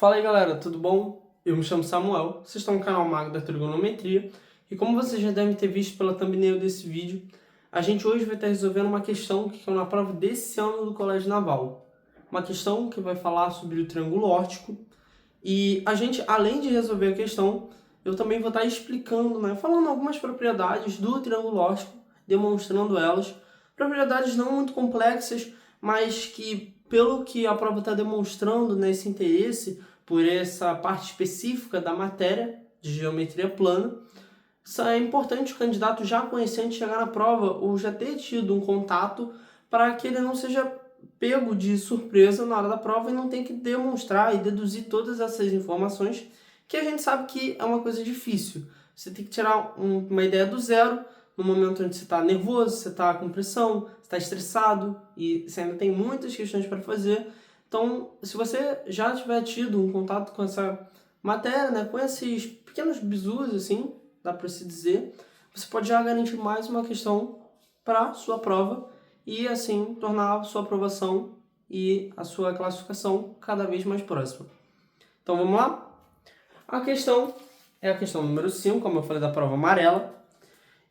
Fala aí galera, tudo bom? Eu me chamo Samuel, vocês estão no canal Mago da Trigonometria e como vocês já devem ter visto pela thumbnail desse vídeo, a gente hoje vai estar resolvendo uma questão que caiu na prova desse ano do Colégio Naval. Uma questão que vai falar sobre o triângulo órtico e a gente, além de resolver a questão, eu também vou estar explicando, falando algumas propriedades do triângulo órtico, demonstrando elas. Propriedades não muito complexas, mas que, pelo que a prova está demonstrando nesse interesse por essa parte específica da matéria de geometria plana, é importante o candidato já conhecendo chegar na prova ou já ter tido um contato para que ele não seja pego de surpresa na hora da prova e não tenha que demonstrar e deduzir todas essas informações, que a gente sabe que é uma coisa difícil. Você tem que tirar uma ideia do zero no momento onde você está nervoso, você está com pressão, você está estressado e você ainda tem muitas questões para fazer. Então, se você já tiver tido um contato com essa matéria, com esses pequenos bizus, assim, dá para se dizer, você pode já garantir mais uma questão para sua prova e, assim, tornar a sua aprovação e a sua classificação cada vez mais próxima. Então, vamos lá? A questão é a questão número 5, como eu falei, da prova amarela.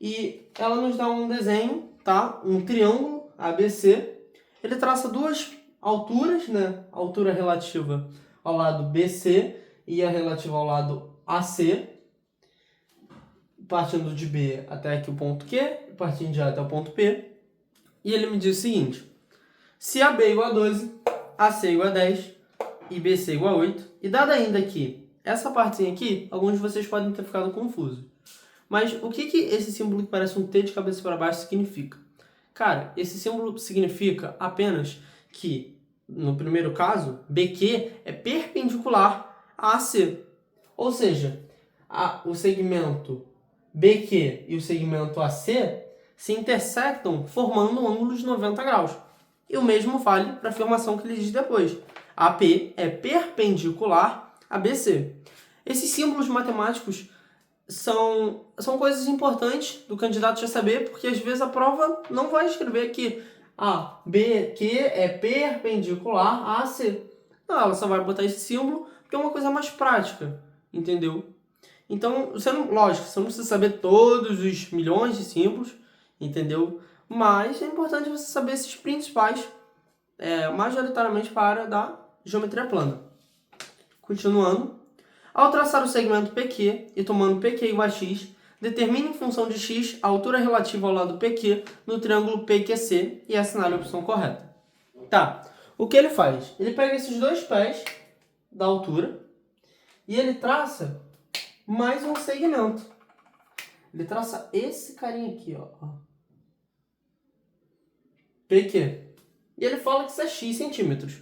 E ela nos dá um desenho, tá? Um triângulo ABC. Ele traça duas alturas, A altura relativa ao lado BC e a relativa ao lado AC. Partindo de B até aqui o ponto Q, partindo de A até o ponto P. E ele me diz o seguinte: se AB é igual a 12, AC é igual a 10 e BC é igual a 8, e dado ainda que essa partezinha aqui, alguns de vocês podem ter ficado confusos. Mas o que esse símbolo que parece um T de cabeça para baixo significa? Cara, esse símbolo significa apenas que, no primeiro caso, BQ é perpendicular a AC. Ou seja, o segmento BQ e o segmento AC se intersectam formando um ângulo de 90 graus. E o mesmo vale para a afirmação que ele diz depois. AP é perpendicular a BC. Esses símbolos matemáticos são coisas importantes do candidato já saber, porque às vezes a prova não vai escrever que BQ é perpendicular a AC. Não, ela só vai botar esse símbolo porque é uma coisa mais prática, entendeu? Então, lógico, você não precisa saber todos os milhões de símbolos, entendeu? Mas é importante você saber esses principais, majoritariamente para a área da geometria plana. Continuando. Ao traçar o segmento PQ e tomando PQ igual a x, determine em função de x a altura relativa ao lado PQ no triângulo PQC e assinale a opção correta. Tá, o que ele faz? Ele pega esses dois pés da altura e ele traça mais um segmento. Ele traça esse carinha aqui, ó. PQ. E ele fala que isso é x centímetros.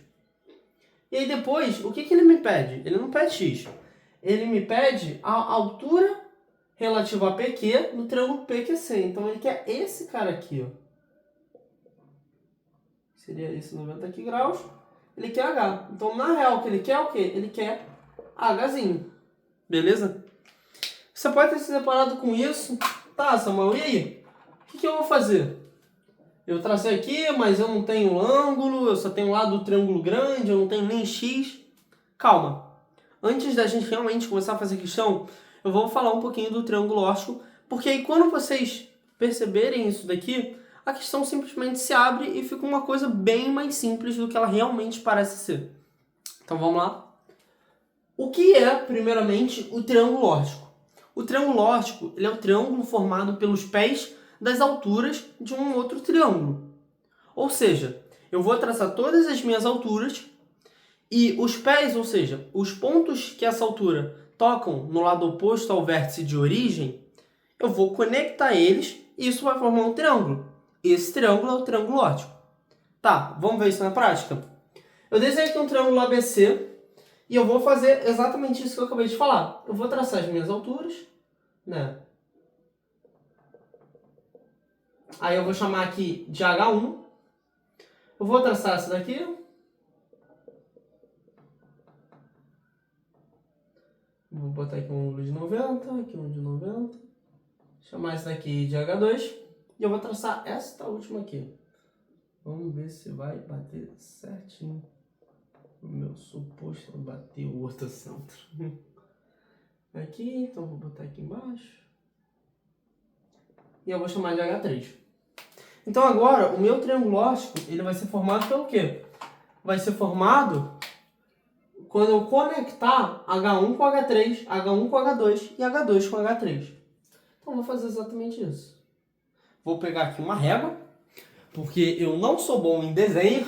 E aí depois, o que ele me pede? Ele não pede x. Ele me pede a altura relativa a PQ no triângulo PQC. Então ele quer esse cara aqui, ó. Seria esse 90 aqui graus. Ele quer H. Então, na real, o que ele quer é o quê? Ele quer Hzinho. Beleza? Você pode ter se deparado com isso. Tá, Samuel, e aí? O que eu vou fazer? Eu tracei aqui, mas eu não tenho ângulo, eu só tenho o lado do triângulo grande, eu não tenho nem x. Calma. Antes da gente realmente começar a fazer questão, eu vou falar um pouquinho do triângulo órtico, porque aí quando vocês perceberem isso daqui, a questão simplesmente se abre e fica uma coisa bem mais simples do que ela realmente parece ser. Então vamos lá. O que é, primeiramente, o triângulo órtico? O triângulo órtico ele é o triângulo formado pelos pés das alturas de um outro triângulo. Ou seja, eu vou traçar todas as minhas alturas e os pés, ou seja, os pontos que essa altura tocam no lado oposto ao vértice de origem, eu vou conectar eles e isso vai formar um triângulo. Esse triângulo é o triângulo órtico. Tá, vamos ver isso na prática? Eu desenhei aqui um triângulo ABC e eu vou fazer exatamente isso que eu acabei de falar. Eu vou traçar as minhas alturas, Aí eu vou chamar aqui de H1. Eu vou traçar essa daqui. Vou botar aqui um ângulo de 90, aqui um de 90. Chamar esse daqui de H2. E eu vou traçar esta última aqui. Vamos ver se vai bater certinho no meu suposto bater o ortocentro. Aqui, então vou botar aqui embaixo. E eu vou chamar de H3. Então agora, o meu triângulo óptico, ele vai ser formado pelo quê? Vai ser formado quando eu conectar H1 com H3, H1 com H2 e H2 com H3. Então vou fazer exatamente isso. Vou pegar aqui uma régua, porque eu não sou bom em desenho.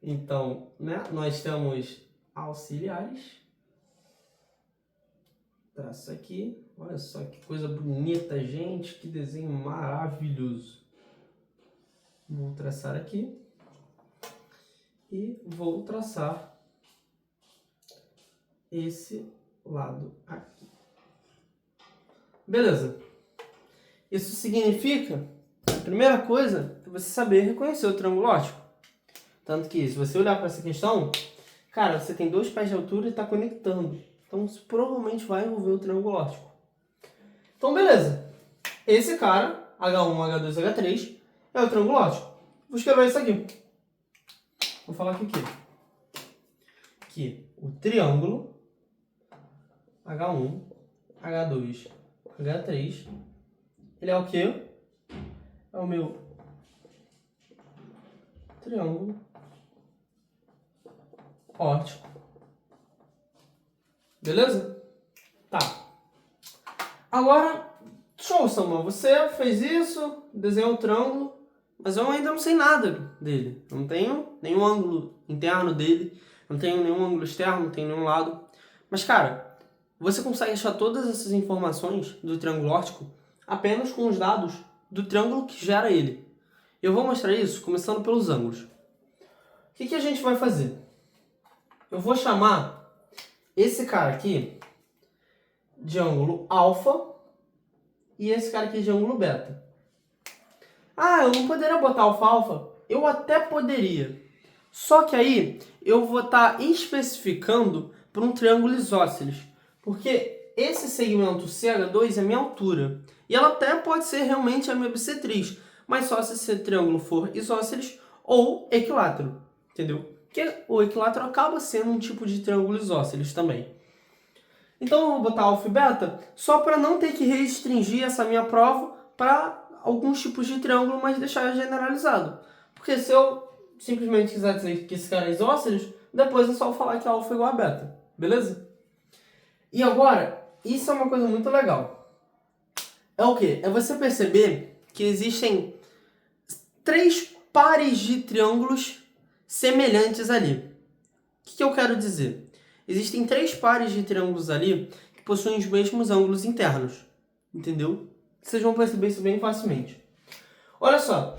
Então, né, nós temos auxiliares. Traço aqui. Olha só que coisa bonita, gente. Que desenho maravilhoso. Vou traçar aqui. E vou traçar esse lado aqui. Beleza. Isso significa, a primeira coisa, é você saber reconhecer o triângulo óptico. Tanto que, se você olhar para essa questão, cara, você tem 2 pés de altura e está conectando. Então, isso provavelmente vai envolver o triângulo óptico. Então, beleza. Esse cara, H1, H2, H3, é o triângulo óptico. Vou escrever isso aqui. Vou falar aqui que o triângulo H1, H2, H3, ele é o quê? É o meu triângulo óptico. Beleza? Tá. Agora, show, Samuel. Você fez isso, desenhou um triângulo, mas eu ainda não sei nada dele. Eu não tenho nenhum ângulo interno dele, não tenho nenhum ângulo externo, não tenho nenhum lado. Mas, cara, você consegue achar todas essas informações do triângulo óptico apenas com os dados do triângulo que gera ele. Eu vou mostrar isso começando pelos ângulos. O que a gente vai fazer? Eu vou chamar esse cara aqui de ângulo alfa e esse cara aqui de ângulo beta. Ah, eu não poderia botar alfa-alfa? Eu até poderia. Só que aí eu vou estar especificando para um triângulo isósceles. Porque esse segmento CH2 é a minha altura. E ela até pode ser realmente a minha bissetriz. Mas só se esse triângulo for isósceles ou equilátero. Entendeu? Porque o equilátero acaba sendo um tipo de triângulo isósceles também. Então eu vou botar alfa e beta só para não ter que restringir essa minha prova para alguns tipos de triângulo, mas deixar generalizado. Porque se eu simplesmente quiser dizer que esse cara é isósceles, depois é só eu falar que alfa é igual a beta. Beleza? E agora, isso é uma coisa muito legal. É o quê? É você perceber que existem 3 pares de triângulos semelhantes ali. O que eu quero dizer? Existem 3 pares de triângulos ali que possuem os mesmos ângulos internos. Entendeu? Vocês vão perceber isso bem facilmente. Olha só.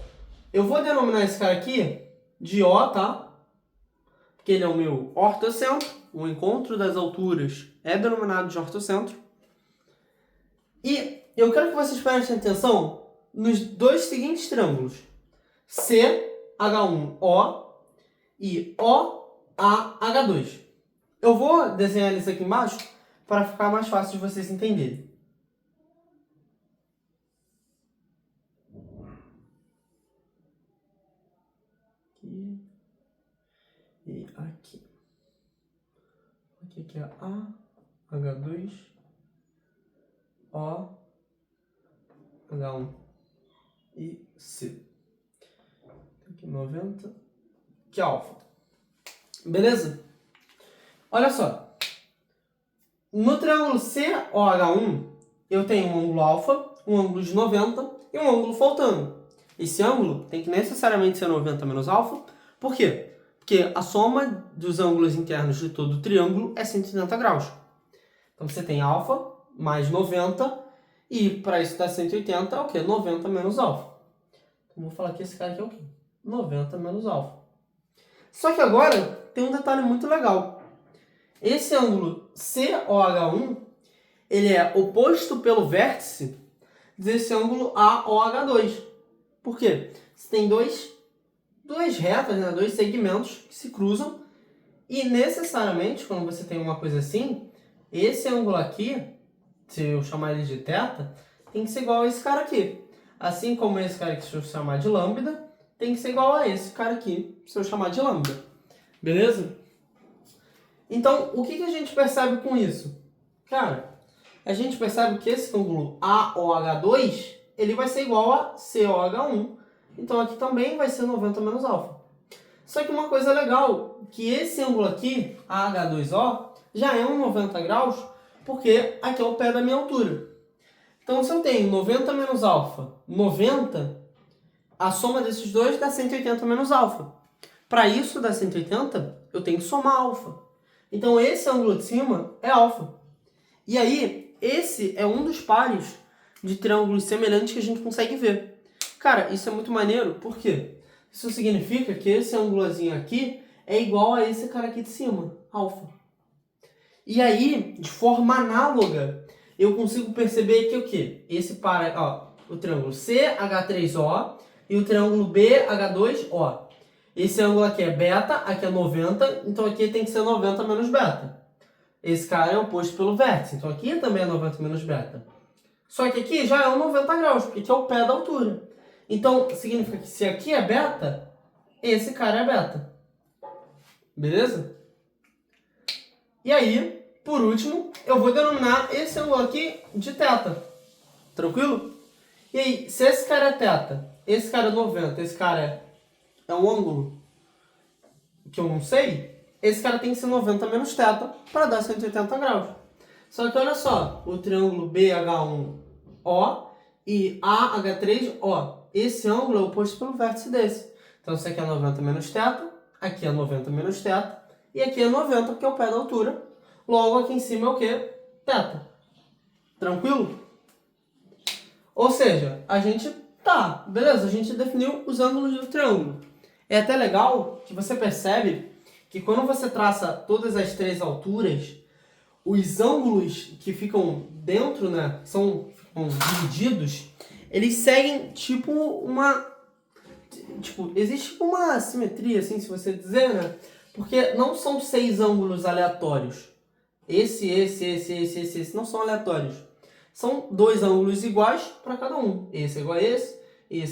Eu vou denominar esse cara aqui de O, tá? Porque ele é o meu ortocentro. O encontro das alturas é denominado de ortocentro. E eu quero que vocês prestem atenção nos 2 seguintes triângulos. CH1O e OAH2. Eu vou desenhar eles aqui embaixo para ficar mais fácil de vocês entenderem. Aqui e aqui. Aqui é A, H2, O, H1 e C. Aqui 90, que é alfa. Beleza? Olha só. No triângulo COH1, eu tenho um ângulo alfa, um ângulo de 90 e um ângulo faltando. Esse ângulo tem que necessariamente ser 90 menos alfa. Por quê? Porque a soma dos ângulos internos de todo o triângulo é 180 graus. Então você tem alfa mais 90 e para isso dar 180 é o quê? 90 menos alfa. Então vou falar que esse cara aqui é o quê? 90 menos alfa. Só que agora tem um detalhe muito legal. Esse ângulo COH1, ele é oposto pelo vértice desse ângulo AOH2. Por quê? Você tem duas retas, né? 2 segmentos que se cruzam e necessariamente, quando você tem uma coisa assim, esse ângulo aqui, se eu chamar ele de θ, tem que ser igual a esse cara aqui. Assim como esse cara aqui, se eu chamar de lambda, tem que ser igual a esse cara aqui, se eu chamar de lambda. Beleza? Então, o que a gente percebe com isso? Cara, a gente percebe que esse ângulo AOH2, ele vai ser igual a COH1. Então, aqui também vai ser 90 menos alfa. Só que uma coisa legal, que esse ângulo aqui, AH2O, já é um 90 graus, porque aqui é o pé da minha altura. Então, se eu tenho 90 menos alfa, 90, a soma desses dois dá 180 menos alfa. Para isso dar 180, eu tenho que somar alfa. Então, esse ângulo de cima é alfa. E aí, esse é um dos pares de triângulos semelhantes que a gente consegue ver. Cara, isso é muito maneiro, por quê? Isso significa que esse ângulozinho aqui é igual a esse cara aqui de cima, alfa. E aí, de forma análoga, eu consigo perceber que o quê? Esse par, ó, o triângulo CH3O e o triângulo BH2O. Esse ângulo aqui é beta, aqui é 90, então aqui tem que ser 90 menos beta. Esse cara é oposto pelo vértice, então aqui também é 90 menos beta. Só que aqui já é um 90 graus, porque aqui é o pé da altura. Então, significa que se aqui é beta, esse cara é beta. Beleza? E aí, por último, eu vou denominar esse ângulo aqui de θ. Tranquilo? E aí, se esse cara é θ, esse cara é 90, esse cara é um ângulo que eu não sei, esse cara tem que ser 90 menos θ para dar 180 graus. Só que olha só, o triângulo BH1O e AH3O. Esse ângulo é oposto pelo vértice desse. Então, isso aqui é 90 menos θ, aqui é 90 menos θ, e aqui é 90, porque é o pé da altura. Logo, aqui em cima é o quê? θ. Tranquilo? Ou seja, a gente beleza, a gente definiu os ângulos do triângulo. É até legal que você percebe que quando você traça todas as três alturas, os ângulos que ficam dentro, né, ficam divididos, eles seguem tipo uma... existe uma simetria, assim, se você dizer, né? Porque não são 6 ângulos aleatórios. Esse não são aleatórios. São 2 ângulos iguais para cada um. Esse é igual a esse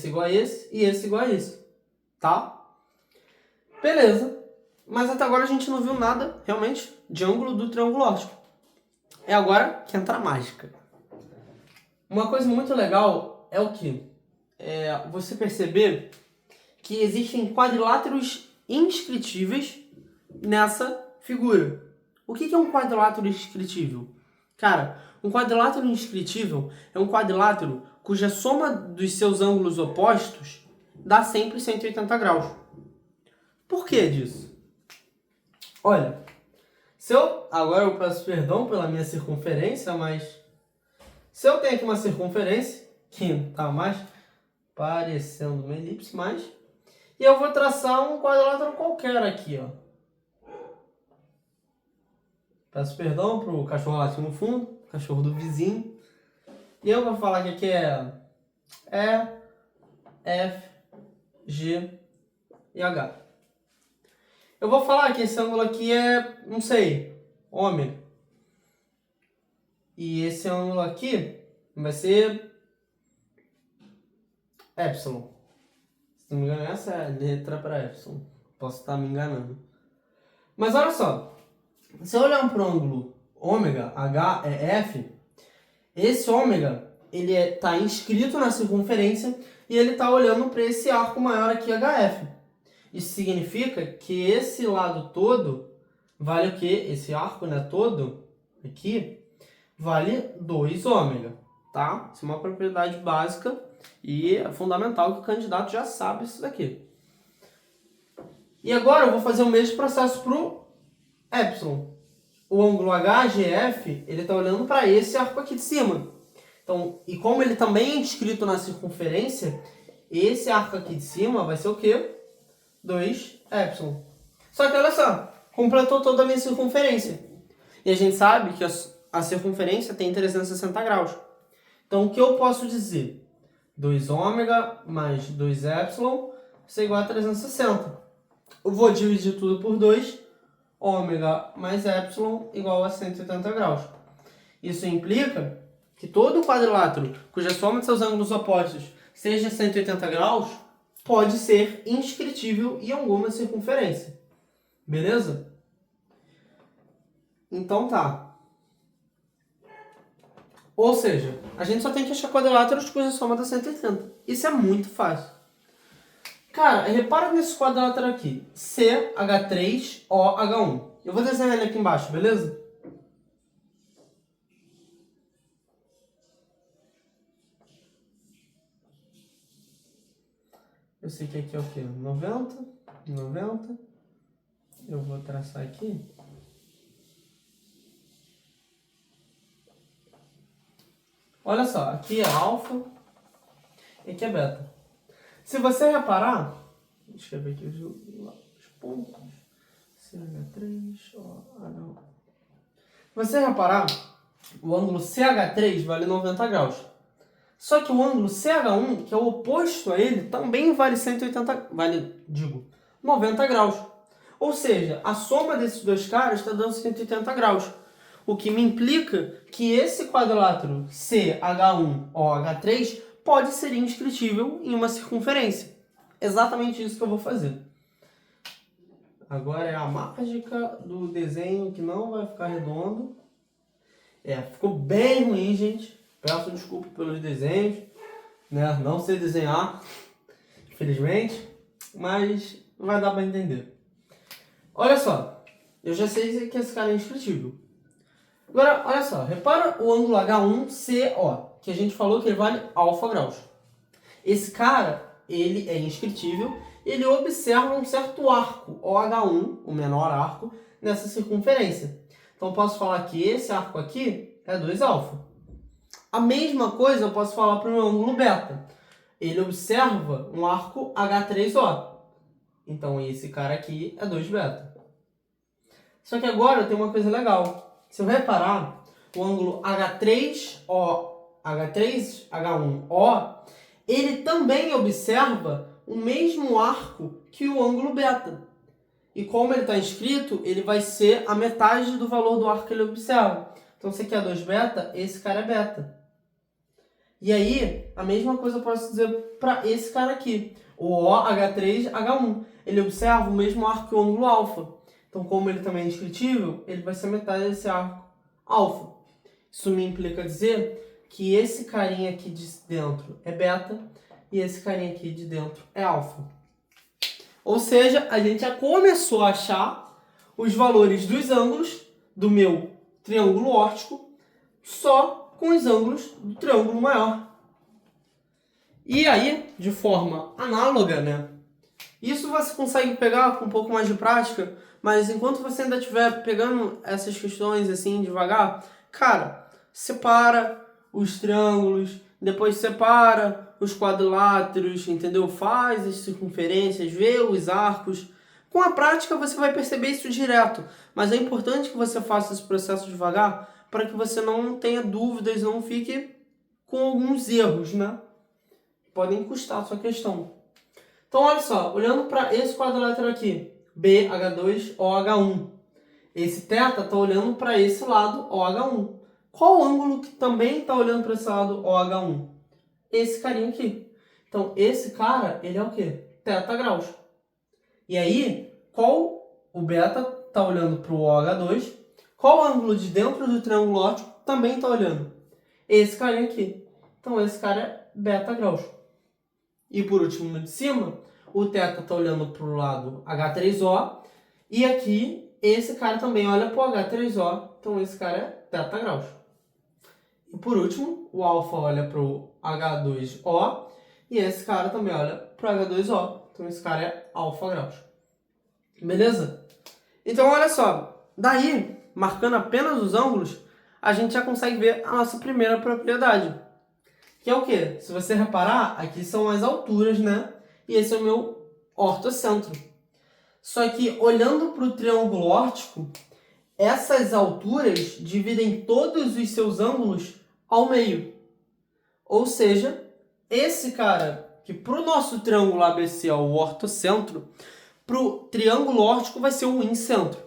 igual a esse e esse igual a esse. Tá? Beleza. Mas até agora a gente não viu nada, realmente, de ângulo do triângulo óptico. É agora que entra a mágica. Uma coisa muito legal é o que? Você perceber que existem quadriláteros inscritíveis nessa figura. O que é um quadrilátero inscritível? Cara, um quadrilátero inscritível é um quadrilátero cuja soma dos seus ângulos opostos dá sempre 180 graus. Por que disso? Olha, agora eu peço perdão pela minha circunferência, mas se eu tenho aqui uma circunferência, que está mais parecendo uma elipse, e eu vou traçar um quadrilátero qualquer aqui, ó. Peço perdão pro cachorro latindo no fundo, cachorro do vizinho. E eu vou falar que aqui é E, F, G e H. Eu vou falar que esse ângulo aqui é, não sei, ômega. E esse ângulo aqui vai ser epsilon. Se não me engano, essa é a letra para epsilon. Posso estar me enganando. Mas olha só. Se eu olhar para o ângulo ômega, H é F, esse ômega ele está inscrito na circunferência e ele está olhando para esse arco maior aqui, HF. Isso significa que esse lado todo vale o quê? Esse arco, né, todo aqui vale 2 ômega, tá? Isso é uma propriedade básica e é fundamental que o candidato já sabe isso daqui. E agora eu vou fazer o mesmo processo para o epsilon. O ângulo HGF, ele está olhando para esse arco aqui de cima. Então, e como ele também é inscrito na circunferência, esse arco aqui de cima vai ser o quê? 2 epsilon. Só que olha só, completou toda a minha circunferência. E a gente sabe que a circunferência tem 360 graus. Então, o que eu posso dizer? 2 ômega mais 2 epsilon isso é igual a 360. Eu vou dividir tudo por 2. Ômega mais epsilon igual a 180 graus. Isso implica que todo quadrilátero cuja soma de seus ângulos opostos seja 180 graus pode ser inscritível em alguma circunferência. Beleza? Então tá. Ou seja, a gente só tem que achar quadriláteros cuja soma dá 180. Isso é muito fácil. Cara, repara nesse quadrilátero aqui. CH3OH1. Eu vou desenhar ele aqui embaixo, beleza? Eu sei que aqui é o quê? 90, 90. Eu vou traçar aqui. Olha só, aqui é alfa e aqui é beta. Se você reparar, deixa eu escrever aqui os pontos. CH3OH1. Se você reparar, o ângulo CH3 vale 90 graus. Só que o ângulo CH1, que é o oposto a ele, também vale 90 graus. Ou seja, a soma desses dois caras está dando 180 graus. O que me implica que esse quadrilátero CH1OH3 pode ser inscritível em uma circunferência. Exatamente isso que eu vou fazer. Agora é a mágica do desenho que não vai ficar redondo. Ficou bem ruim, gente. Peço desculpa pelos desenhos, né? Não sei desenhar, infelizmente, mas vai dar para entender. Olha só, eu já sei que esse cara é inscritível. Agora, olha só, repara o ângulo H1CO, que a gente falou que ele vale alfa graus. Esse cara, ele é inscritível, ele observa um certo arco, OH1, o menor arco, nessa circunferência. Então, posso falar que esse arco aqui é 2 alfa. A mesma coisa eu posso falar para o meu ângulo beta. Ele observa um arco H3O. Então, esse cara aqui é 2 beta. Só que agora tem uma coisa legal. Se eu reparar, o ângulo H3H1O, ele também observa o mesmo arco que o ângulo beta. E como ele está escrito, ele vai ser a metade do valor do arco que ele observa. Então, se aqui é 2 beta, esse cara é beta. E aí, a mesma coisa eu posso dizer para esse cara aqui, o OH3H1. Ele observa o mesmo arco que o ângulo alfa. Então, como ele também é inscritível, ele vai ser metade desse arco alfa. Isso me implica dizer que esse carinha aqui de dentro é beta e esse carinha aqui de dentro é alfa. Ou seja, a gente já começou a achar os valores dos ângulos do meu triângulo órtico só com os ângulos do triângulo maior. E aí, de forma análoga, né? Isso você consegue pegar com um pouco mais de prática, mas enquanto você ainda estiver pegando essas questões assim devagar, cara, separa os triângulos, depois separa os quadriláteros, entendeu? Faz as circunferências, vê os arcos. Com a prática você vai perceber isso direto, mas é importante que você faça esse processo devagar para que você não tenha dúvidas, não fique com alguns erros, né? Podem custar a sua questão. Então, olha só, olhando para esse quadrilátero aqui, BH2OH1. Esse θ está olhando para esse lado, OH1. Qual ângulo que também está olhando para esse lado, OH1? Esse carinha aqui. Então, esse cara, ele é o quê? θ graus. E aí, qual o beta está olhando para o OH2? Qual ângulo de dentro do triângulo óptico também está olhando? Esse carinha aqui. Então, esse cara é beta graus. E por último, no de cima, o θ está olhando para o lado H3O. E aqui, esse cara também olha para o H3O. Então, esse cara é θ graus. E por último, o alfa olha para o H2O. E esse cara também olha para o H2O. Então, esse cara é alfa graus. Beleza? Então, olha só. Daí, marcando apenas os ângulos, a gente já consegue ver a nossa primeira propriedade. Que é o quê? Se você reparar, aqui são as alturas, né? E esse é o meu ortocentro. Só que, olhando para o triângulo órtico, essas alturas dividem todos os seus ângulos ao meio. Ou seja, esse cara, que para o nosso triângulo ABC é o ortocentro, para o triângulo órtico vai ser o incentro.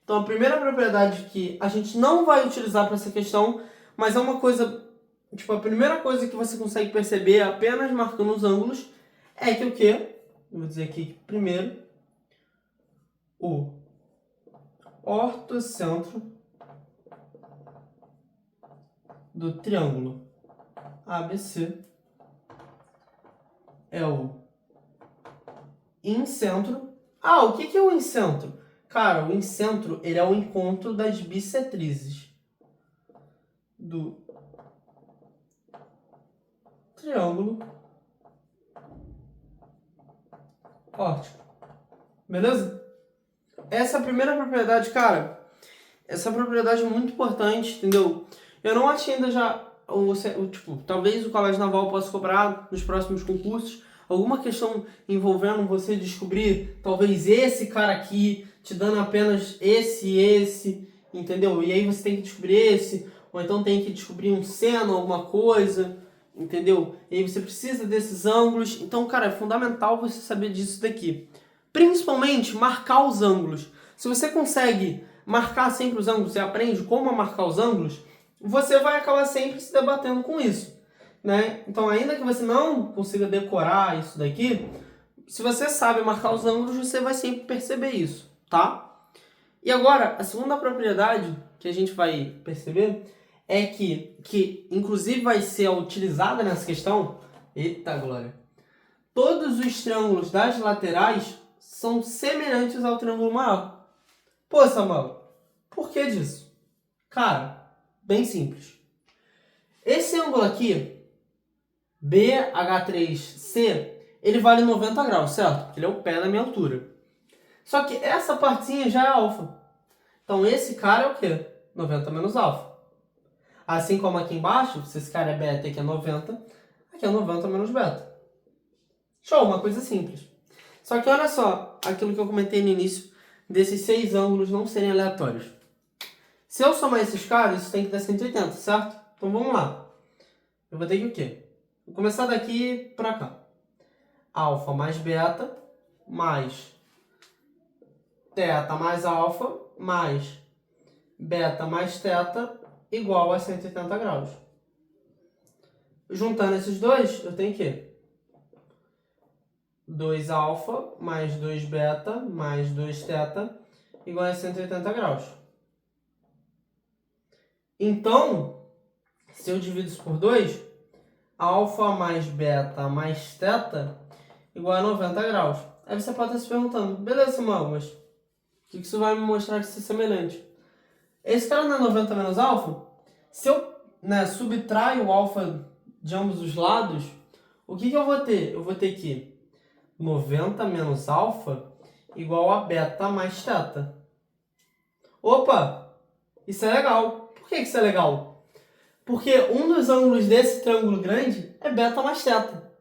Então, a primeira propriedade que a gente não vai utilizar para essa questão, mas é uma coisa... Tipo, a primeira coisa que você consegue perceber apenas marcando os ângulos é que o quê? Eu vou dizer aqui primeiro. O ortocentro do triângulo ABC é o incentro. Ah, o que é o incentro? Cara, o incentro, ele é o encontro das bissetrizes do triângulo óptico. Beleza? Essa é a primeira propriedade, cara. Essa propriedade é muito importante, entendeu? Eu não achei ainda já, tipo, talvez o Colégio Naval possa cobrar nos próximos concursos alguma questão envolvendo você descobrir, talvez esse cara aqui, te dando apenas esse, entendeu? E aí você tem que descobrir esse, ou então tem que descobrir um seno, alguma coisa, entendeu? E aí você precisa desses ângulos. Então, cara, é fundamental você saber disso daqui. Principalmente, marcar os ângulos. Se você consegue marcar sempre os ângulos e aprende como marcar os ângulos, você vai acabar sempre se debatendo com isso, né? Então, ainda que você não consiga decorar isso daqui, se você sabe marcar os ângulos, você vai sempre perceber isso, tá? E agora, a segunda propriedade que a gente vai perceber é que inclusive vai ser utilizada nessa questão, eita glória, todos os triângulos das laterais são semelhantes ao triângulo maior. Pô, Samuel, por que disso? Cara, bem simples. Esse ângulo aqui, BH3C, ele vale 90 graus, certo? Porque ele é o pé da minha altura. Só que essa partezinha já é alfa. Então esse cara é o quê? 90 menos alfa. Assim como aqui embaixo, se esse cara é beta e aqui é 90, aqui é 90 menos beta. Show, uma coisa simples. Só que olha só, aquilo que eu comentei no início, desses 6 ângulos não serem aleatórios. Se eu somar esses caras, isso tem que dar 180, certo? Então vamos lá. Eu vou ter que o quê? Vou começar daqui pra cá. Alfa mais beta, mais teta mais alfa, mais beta mais teta, igual a 180 graus. Juntando esses dois, eu tenho que 2 alfa mais 2 beta mais 2 teta igual a 180 graus. Então, se eu divido isso por 2, alfa mais beta mais teta igual a 90 graus. Aí você pode estar se perguntando, beleza, Samuel, mas o que isso vai me mostrar que isso é semelhante? Esse cara não é 90 menos alfa? Se eu subtraio o alfa de ambos os lados, o que eu vou ter? Eu vou ter que 90 menos alfa igual a beta mais teta. Opa! Isso é legal. Por que isso é legal? Porque um dos ângulos desse triângulo grande é beta mais teta.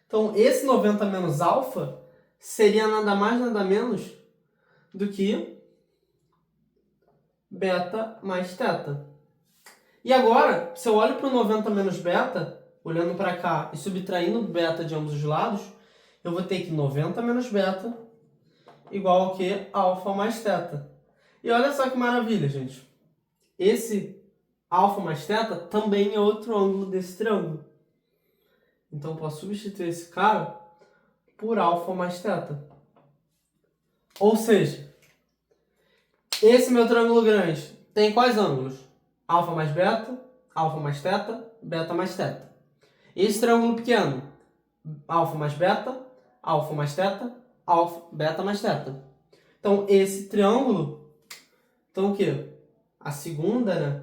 Então, esse 90 menos alfa seria nada mais, nada menos do que beta mais teta. E agora, se eu olho para o 90 menos beta, olhando para cá e subtraindo beta de ambos os lados, eu vou ter que 90 menos beta igual ao que? Alfa mais teta. E olha só que maravilha, gente. Esse alfa mais teta também é outro ângulo desse triângulo. Então, eu posso substituir esse cara por alfa mais teta. Ou seja, esse meu triângulo grande tem quais ângulos? Alfa mais beta mais teta. Esse triângulo pequeno, alfa mais beta beta mais teta. Então, esse triângulo, então o quê? A segunda, né?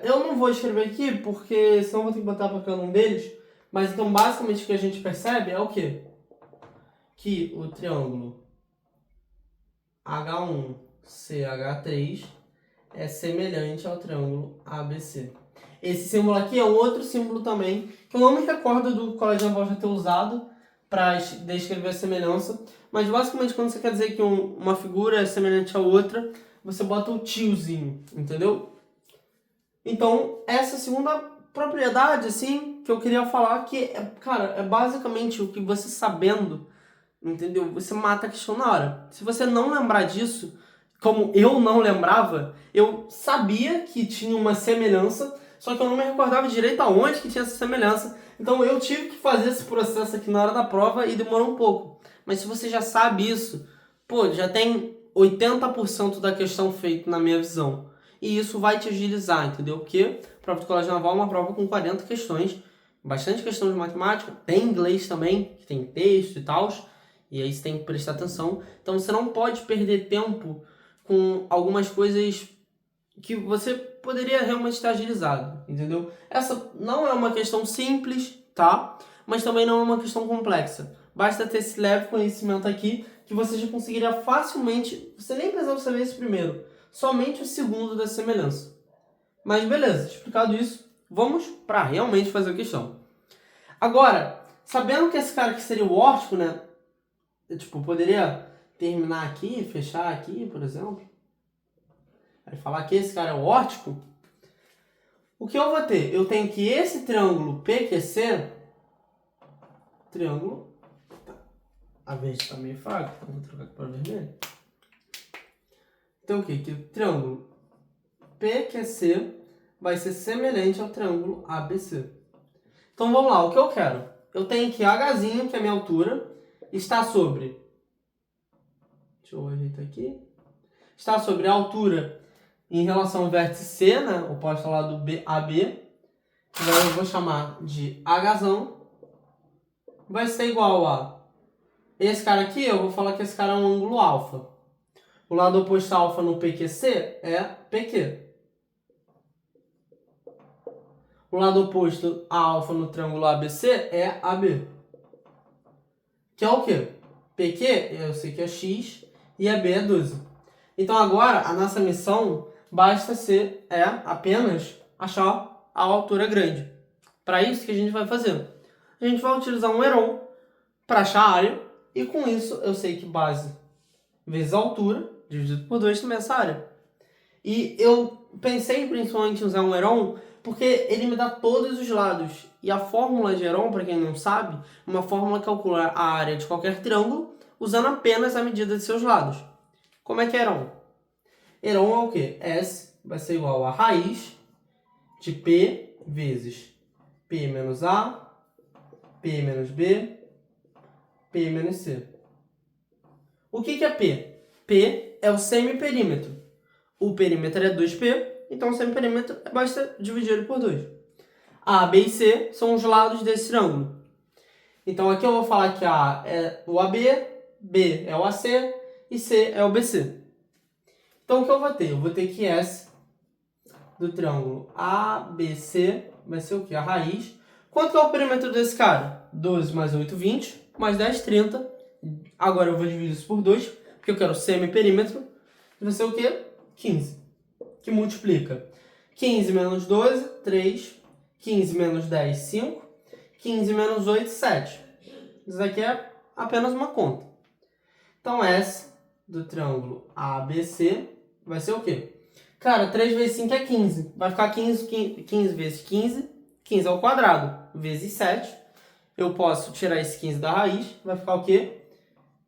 Eu não vou escrever aqui, porque senão eu vou ter que botar para cada um deles. Mas então, basicamente, o que a gente percebe é o quê? Que o triângulo H1CH3 é semelhante ao triângulo ABC. Esse símbolo aqui é um outro símbolo também, que eu não me recordo do Colégio Naval já ter usado para descrever a semelhança. Mas basicamente, quando você quer dizer que uma figura é semelhante à outra, você bota o tiozinho, entendeu? Então, essa segunda propriedade, assim, que eu queria falar, que, cara, é basicamente o que você sabendo, entendeu? Você mata a questão na hora. Se você não lembrar disso, como eu não lembrava, eu sabia que tinha uma semelhança, só que eu não me recordava direito aonde que tinha essa semelhança. Então, eu tive que fazer esse processo aqui na hora da prova e demorou um pouco. Mas se você já sabe isso, pô, já tem 80% da questão feita na minha visão. e isso vai te agilizar, entendeu? Porque a prova de colégio naval é uma prova com 40 questões, bastante questão de matemática, tem inglês também, que tem texto e tal, e aí você tem que prestar atenção. Então você não pode perder tempo com algumas coisas que você poderia realmente estar agilizado, entendeu? Essa não é uma questão simples, tá? Mas também não é uma questão complexa. Basta ter esse leve conhecimento aqui que você já conseguiria facilmente, você nem precisava saber esse primeiro, somente o segundo da semelhança. Mas beleza, explicado isso, vamos para realmente fazer a questão. Agora, sabendo que esse cara aqui seria o órtico, né? Eu, tipo, poderia terminar aqui, fechar aqui, por exemplo. Aí falar que esse cara é o órtico. O que eu vou ter? Eu tenho que esse triângulo PQC, triângulo, a verde está meio fraco, então vou trocar aqui para vermelho. Então o que? Que o triângulo PQC vai ser semelhante ao triângulo ABC. Então vamos lá, o que eu quero? Eu tenho que Hzinho, que é a minha altura, está sobre... Deixa eu ajeitar aqui. Está sobre a altura em relação ao vértice C, né? Oposto ao lado AB. Então eu vou chamar de Hzão. Vai ser igual a... Esse cara aqui, eu vou falar que esse cara é um ângulo alfa. O lado oposto a alfa no PQC é PQ. O lado oposto a alfa no triângulo ABC é AB. Que é o quê? PQ, eu sei que é X, e AB é 12. Então agora, a nossa missão basta ser apenas achar a altura grande. Para isso, o que a gente vai fazer? A gente vai utilizar um heron para achar a área, e com isso eu sei que base vezes altura, dividido por 2, também é essa área. E eu pensei principalmente em usar um heron porque ele me dá todos os lados. E a fórmula de heron, para quem não sabe, é uma fórmula que calcula a área de qualquer triângulo usando apenas a medida de seus lados. Como é que é heron? Heron é o quê? S vai ser igual a raiz de P vezes P menos A, P menos B, P menos C. O que é P? P é o semiperímetro. O perímetro é 2P, então o semiperímetro basta dividir ele por 2. A, B e C são os lados desse triângulo. Então aqui eu vou falar que A é o AB, B é o AC e C é o BC. Então o que eu vou ter? Eu vou ter que S do triângulo ABC vai ser o quê? A raiz. Quanto que é o perímetro desse cara? 12 mais 8, 20, mais 10, 30. Agora eu vou dividir isso por 2, porque eu quero semiperímetro. Vai ser o quê? 15. Que multiplica 15 menos 12, 3. 15 menos 10, 5. 15 menos 8, 7. Isso aqui é apenas uma conta. Então, S do triângulo ABC vai ser o quê? Cara, 3 vezes 5 é 15. Vai ficar 15 vezes 15. 15 ao quadrado, vezes 7. Eu posso tirar esse 15 da raiz. Vai ficar o quê?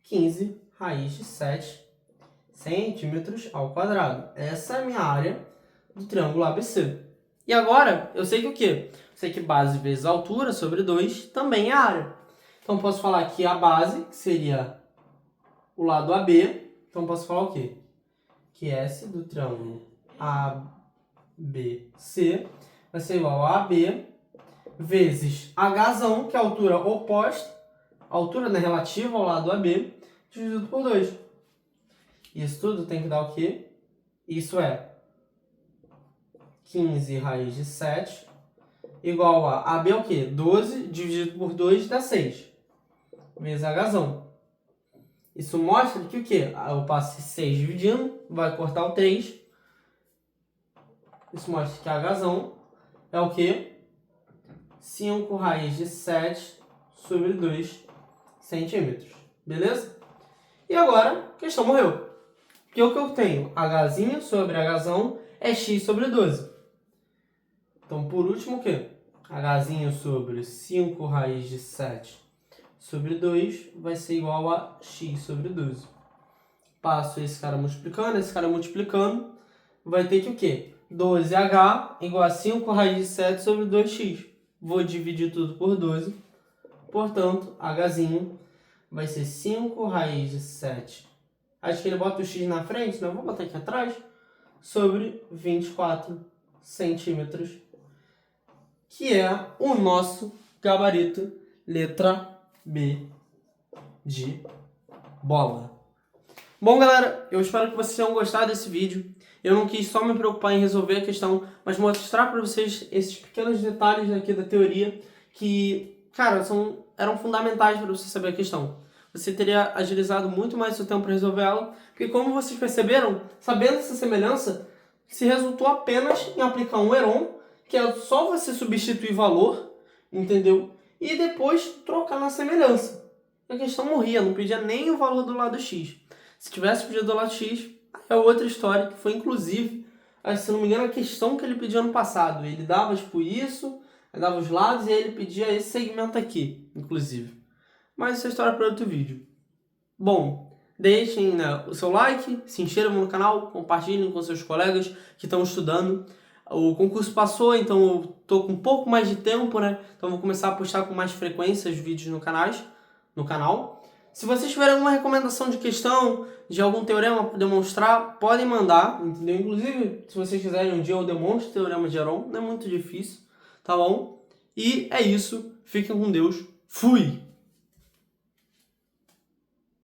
15 raiz de 7 centímetros ao quadrado. Essa é a minha área do triângulo ABC. E agora, eu sei que o quê? Eu sei que base vezes altura sobre 2 também é área. Então, posso falar que a base, que seria o lado AB, então posso falar o quê? Que S do triângulo ABC vai ser igual a AB vezes Hzão, que é a altura oposta, a altura, né, relativa ao lado AB, dividido por 2. Isso tudo tem que dar o quê? Isso é 15 raiz de 7 igual a AB é o quê? 12 dividido por 2 dá 6. Vezes Hzão. Isso mostra que o quê? Eu passo 6 dividindo, vai cortar o 3. Isso mostra que Hzão é o quê? 5 raiz de 7 sobre 2 centímetros. Beleza? E agora, a questão morreu. Porque o que eu tenho? Hzinho sobre Hzão é x sobre 12. Então, por último, o quê? Hzinho sobre 5 raiz de 7 sobre 2 vai ser igual a x sobre 12. Passo esse cara multiplicando, vai ter que o quê? 12h igual a 5 raiz de 7 sobre 2x. Vou dividir tudo por 12. Portanto, Hzinho vai ser 5 raiz de 7. Acho que ele bota o x na frente, não? Vou botar aqui atrás. sobre 24 centímetros, que é o nosso gabarito letra B de bola. Bom, galera, eu espero que vocês tenham gostado desse vídeo. Eu não quis só me preocupar em resolver a questão, mas mostrar para vocês esses pequenos detalhes aqui da teoria que, cara, eram fundamentais para você saber a questão. Você teria agilizado muito mais seu tempo para resolver ela, porque como vocês perceberam, sabendo essa semelhança, se resultou apenas em aplicar um heron, que é só você substituir valor, entendeu? E depois trocar na semelhança. A questão morria, não pedia nem o valor do lado x. Se tivesse pedido do lado x, é outra história, que foi inclusive, se não me engano, a questão que ele pediu ano passado. Ele dava tipo isso, aí dava os lados e aí ele pedia esse segmento aqui, inclusive. Mas essa é história para outro vídeo. Bom, deixem, né, o seu like, se inscrevam no canal, compartilhem com seus colegas que estão estudando. O concurso passou, então eu tô com um pouco mais de tempo, né? Então vou começar a postar com mais frequência os vídeos no canal. Se vocês tiverem alguma recomendação de questão, de algum teorema para demonstrar, podem mandar, entendeu? Inclusive, se vocês quiserem um dia eu demonstro o teorema de Heron, não é muito difícil, tá bom? E é isso, fiquem com Deus, fui!